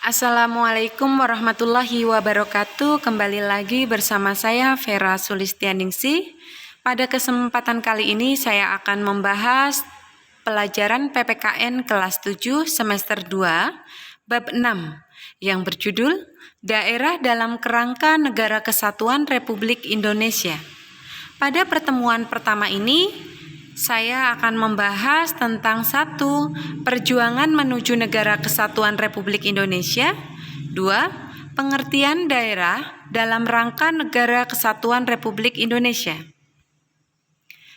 Assalamualaikum warahmatullahi wabarakatuh. Kembali lagi bersama saya Vera Sulistianingsih. Pada kesempatan kali ini saya akan membahas pelajaran PPKN kelas 7 semester 2 bab 6 yang berjudul Daerah dalam Kerangka Negara Kesatuan Republik Indonesia. Pada pertemuan pertama ini saya akan membahas tentang 1. Perjuangan menuju Negara Kesatuan Republik Indonesia. 2. Pengertian daerah dalam rangka Negara Kesatuan Republik Indonesia.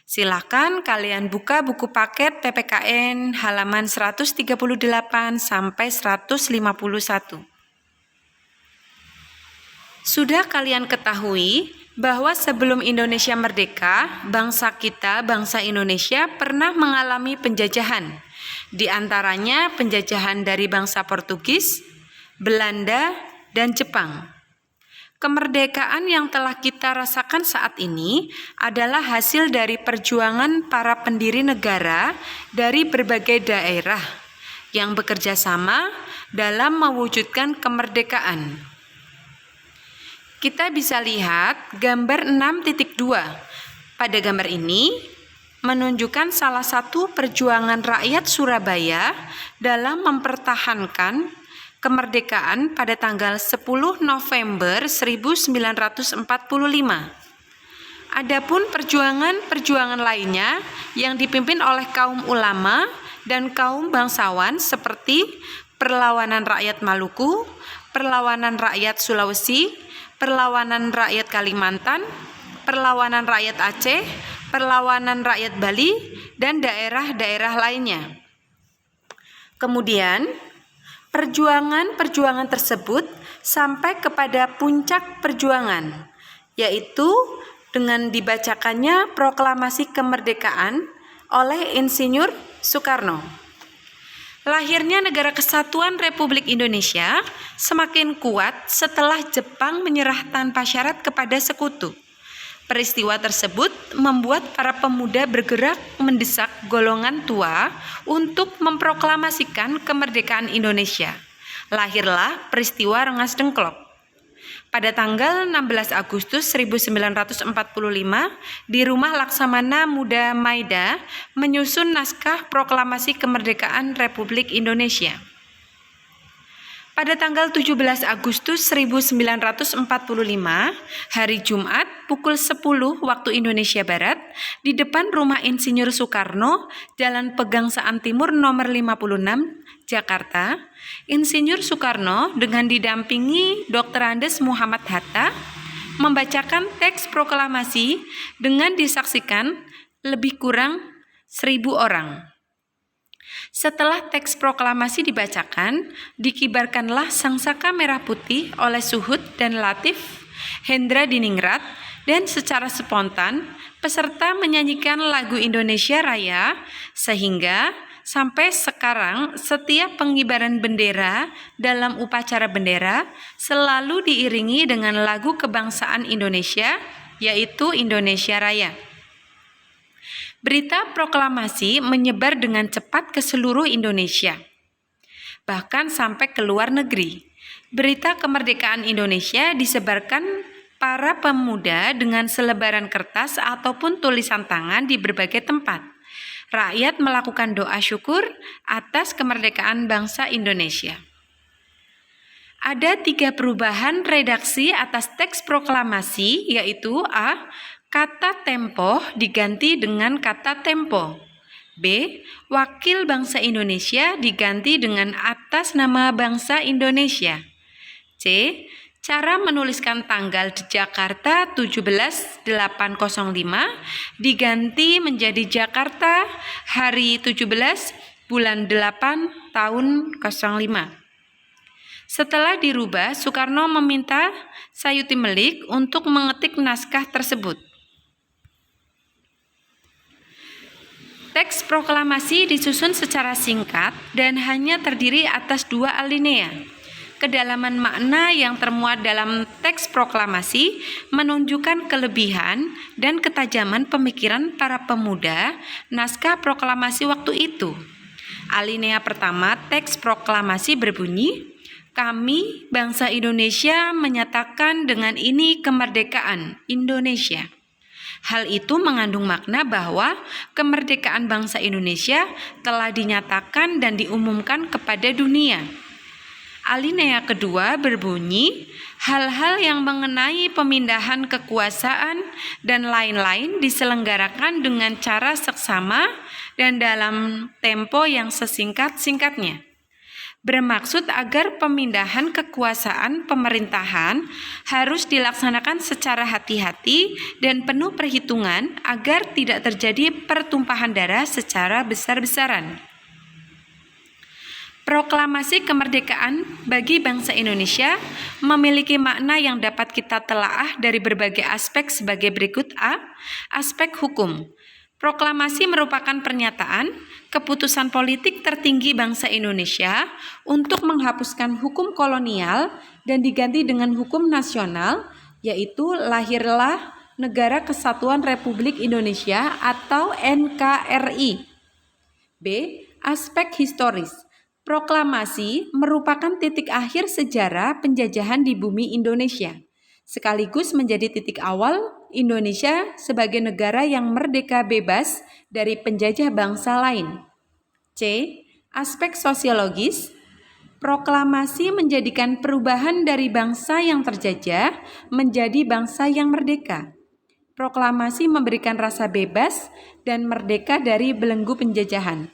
Silakan kalian buka buku paket PPKN halaman 138 sampai 151. Sudah kalian ketahui bahwa sebelum Indonesia merdeka, bangsa kita, bangsa Indonesia pernah mengalami penjajahan. Di antaranya penjajahan dari bangsa Portugis, Belanda, dan Jepang. Kemerdekaan yang telah kita rasakan saat ini adalah hasil dari perjuangan para pendiri negara dari berbagai daerah yang bekerja sama dalam mewujudkan kemerdekaan. Kita bisa lihat gambar 6.2. Pada gambar ini menunjukkan salah satu perjuangan rakyat Surabaya dalam mempertahankan kemerdekaan pada tanggal 10 November 1945. Adapun perjuangan lainnya yang dipimpin oleh kaum ulama dan kaum bangsawan seperti perlawanan rakyat Maluku, perlawanan rakyat Sulawesi, perlawanan rakyat Kalimantan, perlawanan rakyat Aceh, perlawanan rakyat Bali, dan daerah-daerah lainnya. Kemudian, perjuangan tersebut sampai kepada puncak perjuangan, yaitu dengan dibacakannya proklamasi kemerdekaan oleh Insinyur Soekarno. Lahirnya Negara Kesatuan Republik Indonesia semakin kuat setelah Jepang menyerah tanpa syarat kepada sekutu. Peristiwa tersebut membuat para pemuda bergerak mendesak golongan tua untuk memproklamasikan kemerdekaan Indonesia. Lahirlah peristiwa Rengas Dengklok. Pada tanggal 16 Agustus 1945, di Rumah Laksamana Muda Maida menyusun naskah proklamasi kemerdekaan Republik Indonesia. Pada tanggal 17 Agustus 1945, hari Jumat pukul 10 waktu Indonesia Barat, di depan rumah Insinyur Soekarno, Jalan Pegangsaan Timur nomor 56, Jakarta, Insinyur Soekarno dengan didampingi Dr. Andes Muhammad Hatta membacakan teks proklamasi dengan disaksikan lebih kurang 1.000 orang. Setelah teks proklamasi dibacakan, dikibarkanlah sangsaka merah putih oleh Suhud dan Latif Hendra Diningrat, dan secara spontan peserta menyanyikan lagu Indonesia Raya, sehingga sampai sekarang setiap pengibaran bendera dalam upacara bendera selalu diiringi dengan lagu kebangsaan Indonesia, yaitu Indonesia Raya. Berita proklamasi menyebar dengan cepat ke seluruh Indonesia, bahkan sampai ke luar negeri. Berita kemerdekaan Indonesia disebarkan para pemuda dengan selebaran kertas ataupun tulisan tangan di berbagai tempat. Rakyat melakukan doa syukur atas kemerdekaan bangsa Indonesia. Ada 3 perubahan redaksi atas teks proklamasi, yaitu A. Kata tempo diganti dengan kata tempo. B. Wakil bangsa Indonesia diganti dengan atas nama bangsa Indonesia. C. Cara menuliskan tanggal di Jakarta 17/8/05 diganti menjadi Jakarta hari 17 bulan 8 tahun 05. Setelah dirubah, Soekarno meminta Sayuti Melik untuk mengetik naskah tersebut. Teks proklamasi disusun secara singkat dan hanya terdiri atas 2 alinea. Kedalaman makna yang termuat dalam teks proklamasi menunjukkan kelebihan dan ketajaman pemikiran para pemuda naskah proklamasi waktu itu. Alinea pertama teks proklamasi berbunyi, Kami, bangsa Indonesia, menyatakan dengan ini kemerdekaan Indonesia. Hal itu mengandung makna bahwa kemerdekaan bangsa Indonesia telah dinyatakan dan diumumkan kepada dunia. Alinea kedua berbunyi, hal-hal yang mengenai pemindahan kekuasaan dan lain-lain diselenggarakan dengan cara seksama dan dalam tempo yang sesingkat-singkatnya. Bermaksud agar pemindahan kekuasaan pemerintahan harus dilaksanakan secara hati-hati dan penuh perhitungan agar tidak terjadi pertumpahan darah secara besar-besaran. Proklamasi kemerdekaan bagi bangsa Indonesia memiliki makna yang dapat kita telaah dari berbagai aspek sebagai berikut. A. Aspek hukum. Proklamasi merupakan pernyataan keputusan politik tertinggi bangsa Indonesia untuk menghapuskan hukum kolonial dan diganti dengan hukum nasional, yaitu lahirlah Negara Kesatuan Republik Indonesia atau NKRI. B. Aspek historis. Proklamasi merupakan titik akhir sejarah penjajahan di bumi Indonesia, sekaligus menjadi titik awal Indonesia sebagai negara yang merdeka bebas dari penjajah bangsa lain. C. Aspek sosiologis. Proklamasi menjadikan perubahan dari bangsa yang terjajah menjadi bangsa yang merdeka. Proklamasi memberikan rasa bebas dan merdeka dari belenggu penjajahan.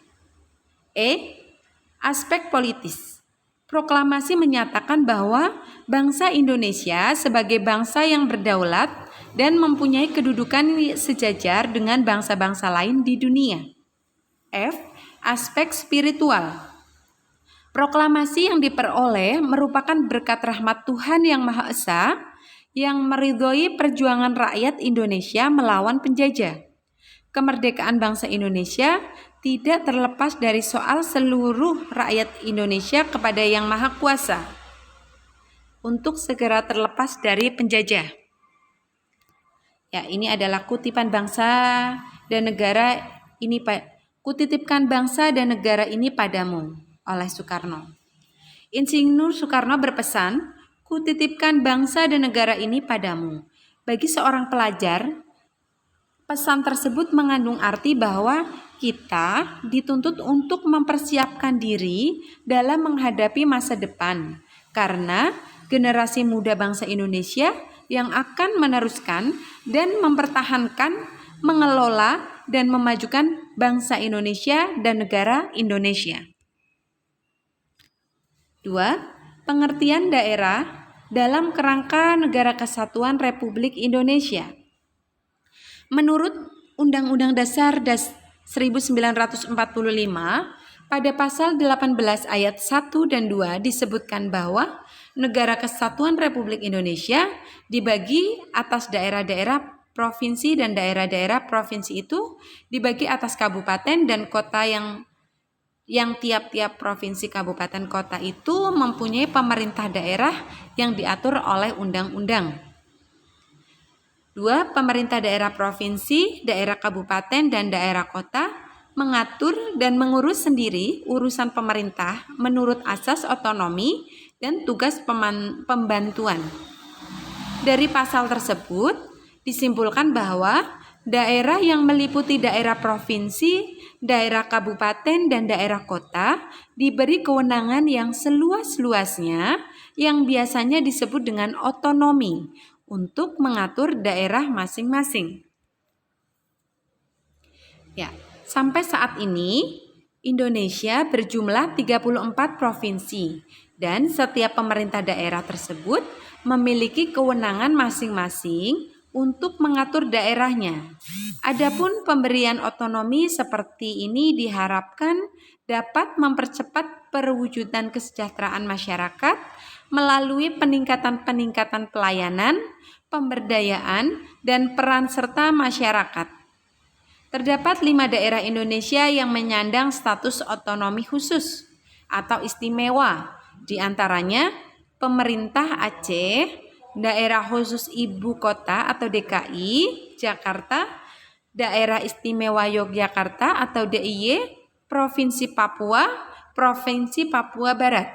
E. Aspek politis. Proklamasi menyatakan bahwa bangsa Indonesia sebagai bangsa yang berdaulat dan mempunyai kedudukan sejajar dengan bangsa-bangsa lain di dunia. F. Aspek spiritual. Proklamasi yang diperoleh merupakan berkat rahmat Tuhan Yang Maha Esa yang meridhoi perjuangan rakyat Indonesia melawan penjajah. Kemerdekaan bangsa Indonesia tidak terlepas dari soal seluruh rakyat Indonesia kepada Yang Maha Kuasa untuk segera terlepas dari penjajah. Ya, ini adalah kutipan bangsa dan negara ini kutitipkan bangsa dan negara ini padamu oleh Soekarno. Insinyur Soekarno berpesan, kutitipkan bangsa dan negara ini padamu. Bagi seorang pelajar, pesan tersebut mengandung arti bahwa kita dituntut untuk mempersiapkan diri dalam menghadapi masa depan, karena generasi muda bangsa Indonesia yang akan meneruskan dan mempertahankan, mengelola, dan memajukan bangsa Indonesia dan negara Indonesia. 2. Pengertian daerah dalam kerangka Negara Kesatuan Republik Indonesia. Menurut Undang-Undang Dasar 1945, pada pasal 18 ayat 1 dan 2 disebutkan bahwa Negara Kesatuan Republik Indonesia dibagi atas daerah-daerah provinsi dan daerah-daerah provinsi itu dibagi atas kabupaten dan kota yang tiap-tiap provinsi kabupaten kota itu mempunyai pemerintah daerah yang diatur oleh undang-undang. 2. Pemerintah daerah provinsi, daerah kabupaten, dan daerah kota mengatur dan mengurus sendiri urusan pemerintah menurut asas otonomi dan tugas pembantuan. Dari pasal tersebut disimpulkan bahwa daerah yang meliputi daerah provinsi, daerah kabupaten, dan daerah kota diberi kewenangan yang seluas-luasnya yang biasanya disebut dengan otonomi untuk mengatur daerah masing-masing. Ya, sampai saat ini Indonesia berjumlah 34 provinsi dan setiap pemerintah daerah tersebut memiliki kewenangan masing-masing untuk mengatur daerahnya. Adapun pemberian otonomi seperti ini diharapkan dapat mempercepat perwujudan kesejahteraan masyarakat melalui peningkatan pelayanan, pemberdayaan, dan peran serta masyarakat. Terdapat 5 daerah Indonesia yang menyandang status otonomi khusus atau istimewa, di antaranya pemerintah Aceh, Daerah Khusus Ibu Kota atau DKI, Jakarta, Daerah Istimewa Yogyakarta atau DIY, Provinsi Papua, Provinsi Papua Barat.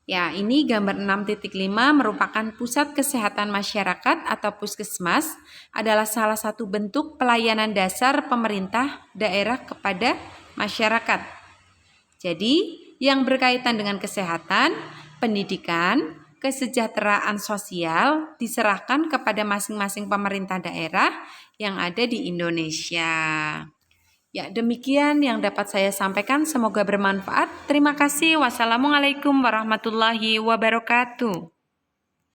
Ya, ini gambar 6.5 merupakan pusat kesehatan masyarakat atau puskesmas adalah salah satu bentuk pelayanan dasar pemerintah daerah kepada masyarakat. Jadi, yang berkaitan dengan kesehatan, pendidikan, kesejahteraan sosial diserahkan kepada masing-masing pemerintah daerah yang ada di Indonesia. Ya, demikian yang dapat saya sampaikan. Semoga bermanfaat. Terima kasih. Wassalamualaikum warahmatullahi wabarakatuh.